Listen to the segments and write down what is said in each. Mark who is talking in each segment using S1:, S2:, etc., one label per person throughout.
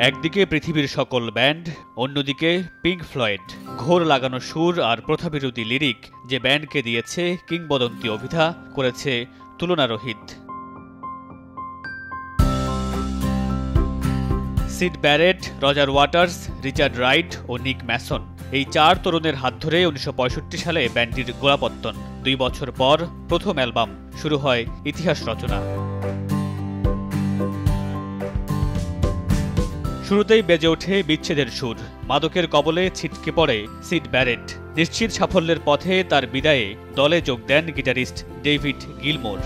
S1: একদিকে পৃথিবীর সকল ব্যান্ড, অন্যদিকে পিঙ্ক ফ্লয়েড। ঘোর লাগানো সুর আর প্রথাবিরোধী লিরিক যে ব্যান্ডকে দিয়েছে কিংবদন্তি অভিধা, করেছে তুলনারহিত। Syd Barrett, Roger Waters, Richard Wright ও নিক ম্যাসন, এই 4 তরুণের হাত ধরে 1965 সালে ব্যান্ডটির গোড়াপত্তন। 2 বছর পর প্রথম অ্যালবাম, শুরু হয় ইতিহাস রচনা। শুরুতেই বেজে ওঠে বিচ্ছেদের সুর, মাদকের কবলে ছিটকে পড়ে সিড ব্যারেট। নিশ্চিত সাফল্যের পথে তার বিদায়ে দলে যোগ দেন গিটারিস্ট ডেভিড গিলমোর।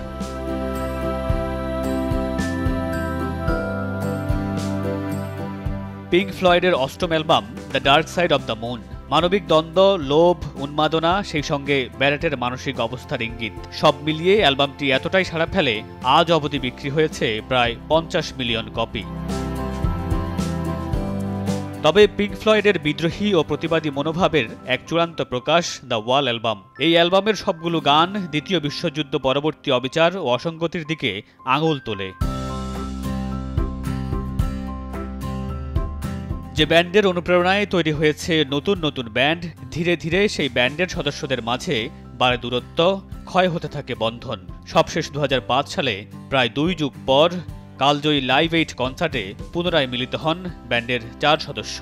S1: পিঙ্ক ফ্লয়েডের অষ্টম album the dark side of the moon, মানবিক দ্বন্দ্ব, লোভ, উন্মাদনা, সেই সঙ্গে ব্যারেটের মানসিক অবস্থার ইঙ্গিত, সব মিলিয়ে অ্যালবামটি এতটাই সাড়া ফেলে আজ অবধি বিক্রি হয়েছে প্রায় 50 মিলিয়ন কপি। তবে পিঙ্ক ফ্লয়েডের বিদ্রোহী ও প্রতিবাদী মনোভাবের এক চূড়ান্ত প্রকাশ দ্য ওয়াল অ্যালবাম। এই অ্যালবামের সবগুলো গান দ্বিতীয় বিশ্বযুদ্ধ পরবর্তী অবিচার ও অসঙ্গতির দিকে আঙুল তোলে। যে ব্যান্ডের অনুপ্রেরণায় তৈরি হয়েছে নতুন নতুন ব্যান্ড, ধীরে ধীরে সেই ব্যান্ডের সদস্যদের মাঝে বাড়ে দূরত্ব, ক্ষয় হতে থাকে বন্ধন। সবশেষ 2005 সালে প্রায় 2 যুগ পর কালজয়ী লাইভ এইড কনসার্টে পুনরায় মিলিত হন ব্যান্ডের 4 সদস্য।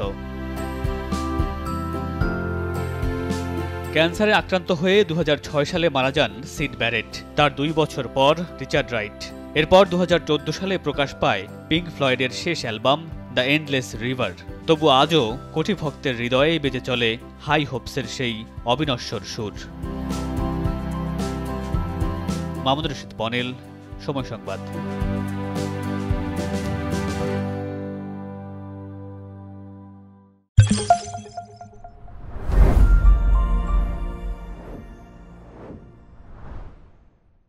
S1: ক্যান্সারে আক্রান্ত হয়ে 2006 সালে মারা যান সিড ব্যারেট। তার 2 বছর পর রিচার্ড রাইট। এরপর 2014 সালে প্রকাশ পায় পিঙ্ক ফ্লয়েডের শেষ অ্যালবাম দ্য এন্ডলেস রিভার। তবু আজও কোটি ভক্তের হৃদয়ে বেজে চলে হাই হোপসের সেই অবিনশ্বর সুর। মামুনুর রশিদ পনেল, সময় সংবাদ।